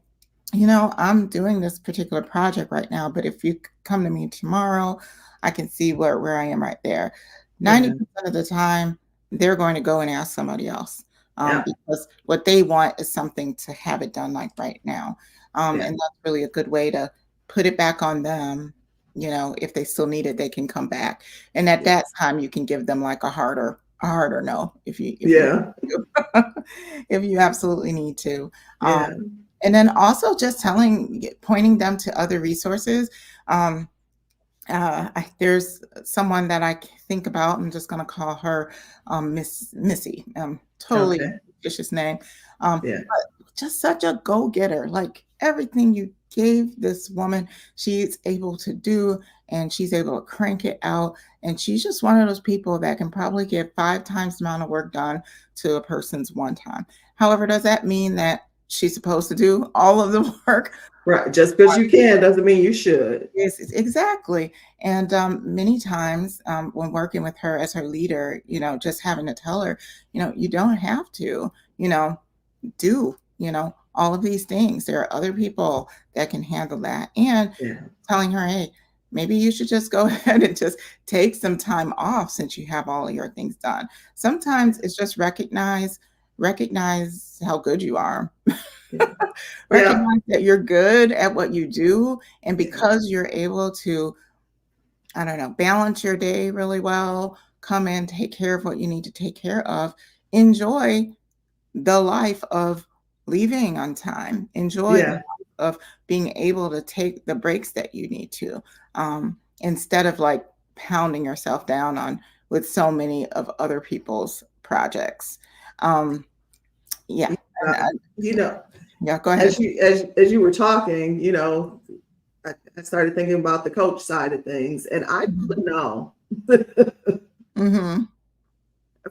I'm doing this particular project right now, but if you come to me tomorrow, I can see where I am right there.
Yeah.
90% of the time, they're going to go and ask somebody else
Yeah.
because what they want is something to have it done like right now.
Yeah.
And that's really a good way to put it back on them. If they still need it, they can come back. And at that
Yes.
time, you can give them like a harder no if you
Yeah.
if you absolutely need to. Um,
Yeah.
and then also just pointing them to other resources. Um, there's someone that I think about. I'm just going to call her Miss Missy. Totally
Okay.
fictitious name.
Yeah.
But just such a go-getter. Like everything you gave this woman, she's able to do, and she's able to crank it out. And she's just one of those people that can probably get 5 times the amount of work done to a person's one time. However, does that mean that she's supposed to do all of the work?
Right. Just because you can doesn't mean you should.
Yes, exactly. And many times when working with her as her leader, just having to tell her, you don't have to, do, all of these things. There are other people that can handle that. And
Yeah.
telling her, hey, maybe you should just go ahead and just take some time off since you have all of your things done. Sometimes it's just recognize how good you are.
Yeah. Yeah.
Recognize that you're good at what you do, and
Yeah.
because you're able to, I don't know, balance your day really well, come in, take care of what you need to take care of, enjoy the life of leaving on time, enjoy the
Yeah.
life of being able to take the breaks that you need to, instead of like pounding yourself down on with so many of other people's projects. Um, yeah, and
Yeah. You know,
yeah, go ahead.
as you were talking, I started thinking about the coach side of things, and I
Mhm.
don't know
Mhm.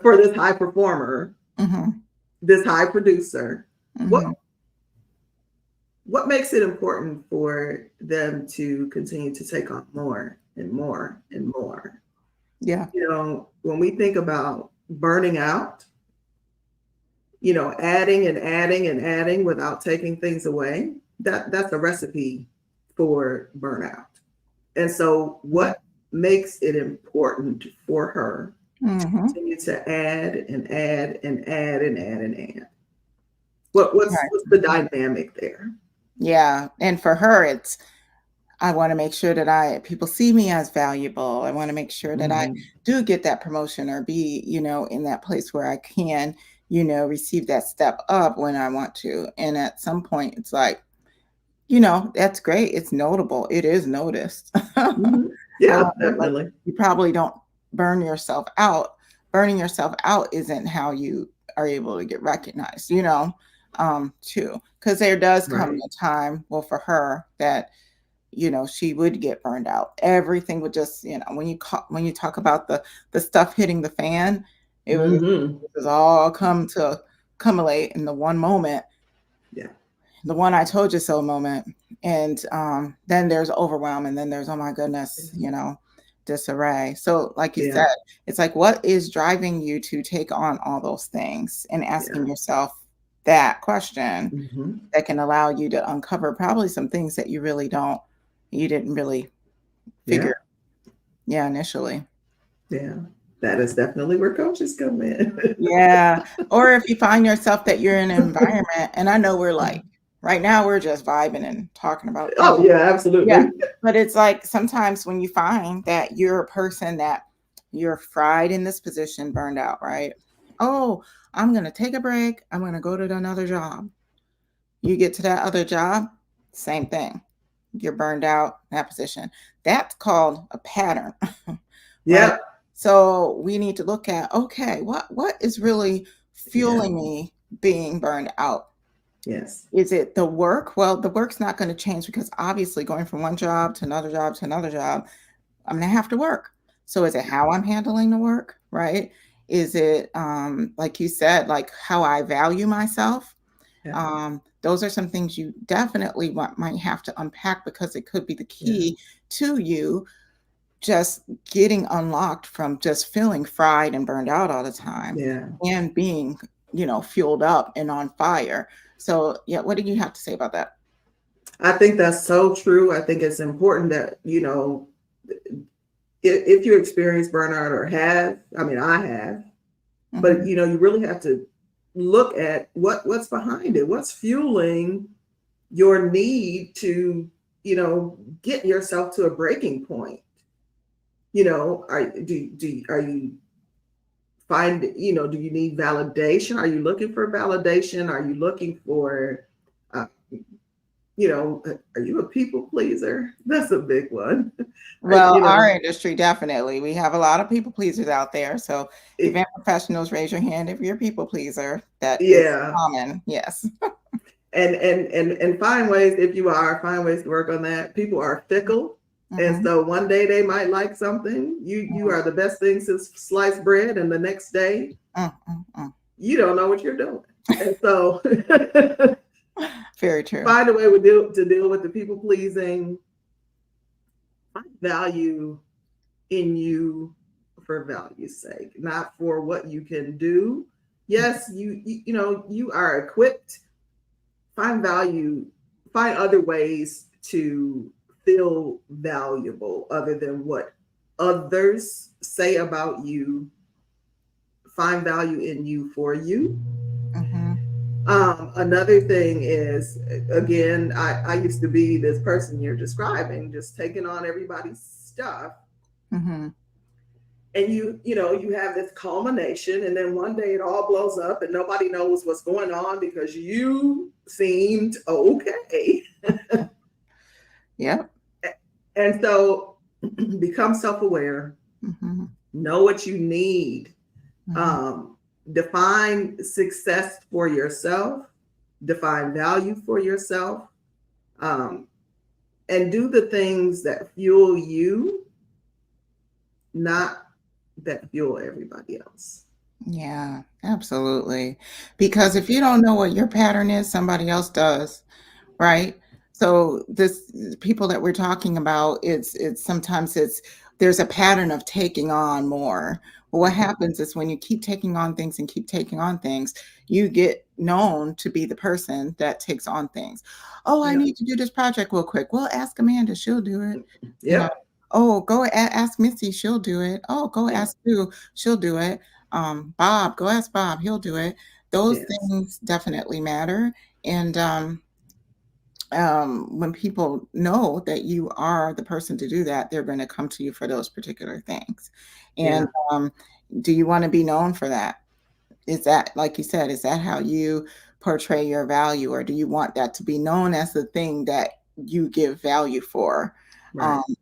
for this high performer,
Mhm.
this high producer, what
Mhm.
what makes it important for them to continue to take on more and more and more?
Yeah.
When we think about burning out, adding and adding and adding without taking things away, that's a recipe for burnout. And so what makes it important for her to
Mhm.
continue to add and add and add and add and add? What's the
Right.
dynamic there?
Yeah, and for her, it's I wanna make sure that I people see me as valuable. I wanna make sure that I
Mhm.
do get that promotion or be, in that place where I can, receive that step up when I want to. And at some point, it's like, that's great. It's notable. It is noticed.
Mhm. Yeah,
However, like,
definitely.
you probably don't burn yourself out. Burning yourself out isn't how you are able to get recognized, too. Because there does come
Right.
a time, well, for her that, she would get burned out. Everything would just, when you talk about the stuff hitting the fan, it
Mhm.
was all come to accumulate in the one moment,
Yeah.
the one I told you so moment. And then there's overwhelm, and then there's, oh my goodness, disarray. So, like you
Yeah.
said, it's like, what is driving you to take on all those things, and
Yeah.
asking yourself that question
Mhm.
that can allow you to uncover probably some things that you didn't really
Yeah.
figure, yeah, initially.
Yeah. That is definitely where coaches come in.
Yeah. Or if you find yourself that you're in an environment, and I know we're like, right now we're just vibing and talking about
Oh
everything.
yeah,
Yeah.
absolutely.
But it's like sometimes when you find that you're a person that you're fried in this position, burned out, right? Oh, I'm going to take a break. I'm going to go to another job. You get to that other job, same thing. You're burned out in that position. That's called a pattern, right?
Yep.
So we need to look at, okay, what is really
Yeah.
fueling me being burned out?
Yes.
Is it the work? Well, the work's not going to change because obviously going from one job to another job to another job, I'm gonna have to work. So is it how I'm handling the work, right? Is it like you said, like how I value myself?
Yeah.
Those are some things you definitely might have to unpack because it could be the
Yeah.
key to you just getting unlocked from just feeling fried and burned out all the time
Yeah.
and being, fueled up and on fire. So, yeah, what do you have to say about that?
I think that's so true. I think it's important that, if you experience burnout or have, I mean, I have, but
Mhm.
you really have to look at what's behind it. What's fueling your need to, get yourself to a breaking point? Are you do you need validation? Are you looking for validation? Are you looking for, uh, are you a people pleaser? That's a big one. Are,
Well, our industry, definitely. We have a lot of people pleasers out there. So,
it,
event professionals, raise your hand if you're a people pleaser. That is
yeah.
common. Yes.
And find ways, if you are, find ways to work on that. People are fickle. And
Mhm,
so one day they might like something. You
mhm,
are the best thing since sliced bread, and the next day
mm.
you don't know what you're doing. And so
Very true.
find a way to deal with the people pleasing. Find value in you for value's sake, not for what you can do. Yes, you are equipped. Find value, find other ways to feel valuable other than what others say about you. Find value in you for you.
Mhm,
Another thing is, again, I used to be this person you're describing, just taking on everybody's stuff.
mhm.
And you have this culmination, and then one day it all blows up and nobody knows what's going on because you seemed okay.
Yep.
And so become self-aware,
Mhm,
know what you need,
mhm.
um, define success for yourself, define value for yourself, um, and do the things that fuel you, not that fuel everybody else.
Yeah, absolutely. Because if you don't know what your pattern is, somebody else does. Right? So this people that we're talking about, it's sometimes there's a pattern of taking on more. Well, what happens is when you keep taking on things and keep taking on things, you get known to be the person that takes on things. Oh, I
Yep.
need to do this project real quick. Well, ask Amanda, she'll do it. You know,
Yep.
oh, go ask Missy, she'll do it. Oh, go
Yeah.
ask Sue, she'll do it. Bob, go ask Bob, he'll do it. Those
Yes.
things definitely matter. And when people know that you are the person to do that, they're going to come to you for those particular things. And
Yeah.
do you want to be known for that? Is that, like you said, is that how you portray your value, or do you want that to be known as the thing that you give value for? Um,
Right.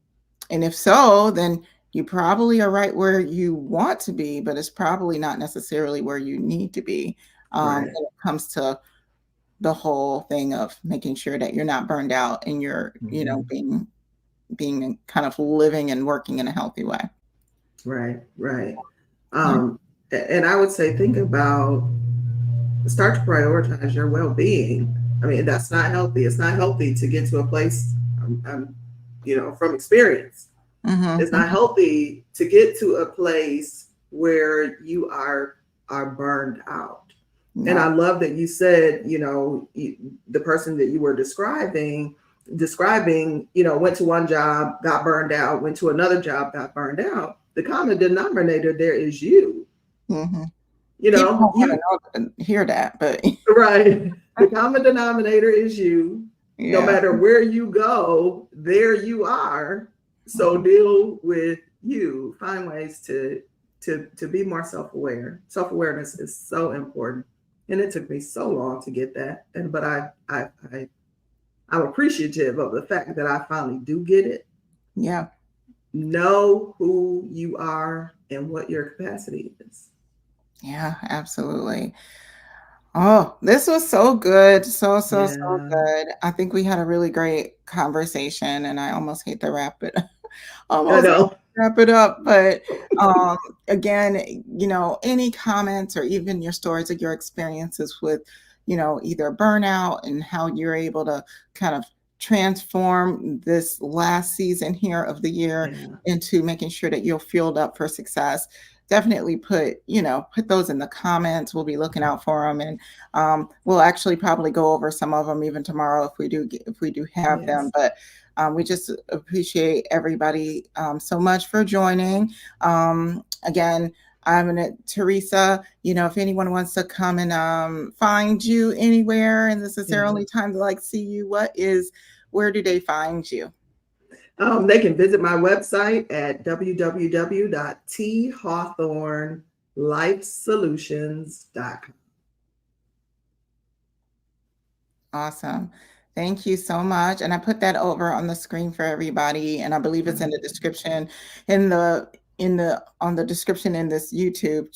and if so, then you probably are right where you want to be, but it's probably not necessarily where you need to be when
Right.
it comes to the whole thing of making sure that you're not burned out and you're,
Mhm.
being kind of living and working in a healthy way.
Right. Right.
Yeah.
And I would say, think about, start to prioritize your well-being. I mean, that's not healthy. It's not healthy to get to a place. From experience,
Mhm,
it's not
mhm.
healthy to get to a place where you are burned out. And
Yeah.
I love that you said, the person that you were describing, went to one job, got burned out, went to another job, got burned out. the common denominator there is you.
Mhm.
You
People
know,
don't
you
wanna hear that, but
right. The common denominator is you. No
yeah.
matter where you go, there you are. So
Mhm.
deal with you. Find ways to be more self-aware. Self-awareness is so important. And it took me so long to get that. And but I'm appreciative of the fact that I finally do get it.
Yeah.
Know who you are and what your capacity is.
Yeah, absolutely. Oh, this was so good. So
Yeah,
good. I think we had a really great conversation, and I almost hate to wrap it
I
almost
know.
wrap it up, but, um, again, any comments or even your stories of your experiences with, either burnout and how you're able to kind of transform this last season here of the year
Yeah.
into making sure that you're fueled up for success. Definitely put those in the comments. We'll be looking out for them, and we'll actually probably go over some of them even tomorrow if we do have them.
Yes.
But we just appreciate everybody so much for joining. Again, I'm gonna Teresa. If anyone wants to come and find you anywhere, and this is their
Yeah.
only time to see you, where do they find you?
They can visit my website at www.thawthornelifesolutions.com.
Awesome. Thank you so much. And I put that over on the screen for everybody, and I believe it's in the description on the description in this YouTube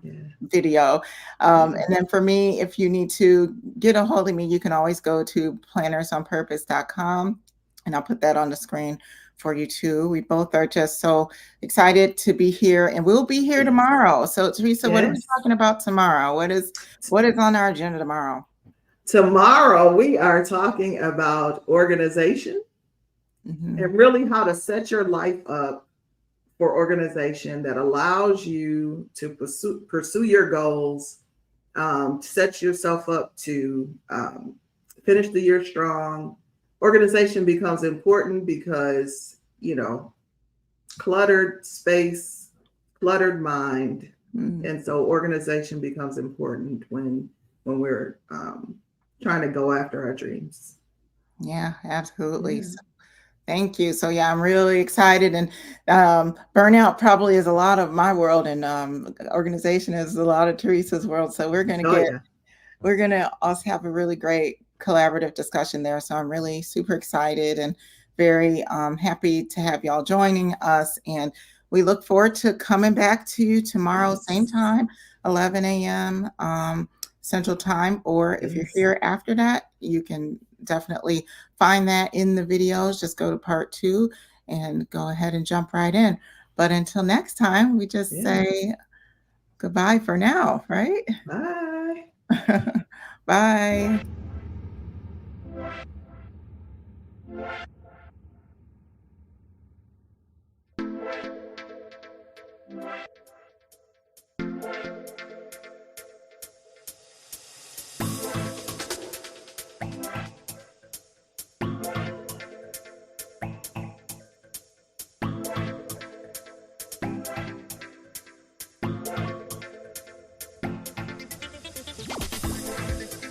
Yeah.
video.
Yeah.
And then for me, if you need to get a hold of me, you can always go to plannersonpurpose.com, and I'll put that on the screen for you too. We both are just so excited to be here, and we'll be here
Yes.
tomorrow. So Teresa, what are we
Yes.
talking about tomorrow? What is on our agenda tomorrow?
Tomorrow, we are talking about organization
Mhm.
and really how to set your life up for organization that allows you to pursue your goals, set yourself up to finish the year strong. Organization becomes important because, cluttered space, cluttered mind.
Mm,
And so organization becomes important when we're trying to go after our dreams.
yeah, absolutely.
Yeah.
So, thank you. So yeah, I'm really excited, and burnout probably is a lot of my world, and organization is a lot of Teresa's world. So
Oh yeah.
we're gonna also have a really great collaborative discussion there. So I'm really super excited and very happy to have y'all joining us, and we look forward to coming back to you tomorrow, same
Yes.
time, 11 a.m. Central Time. Or if you're
Yes.
here after that, you can definitely find that in the videos. Just go to part 2 and go ahead and jump right in. But until next time, we just
Yeah.
say goodbye for now, right?
Bye.
Bye.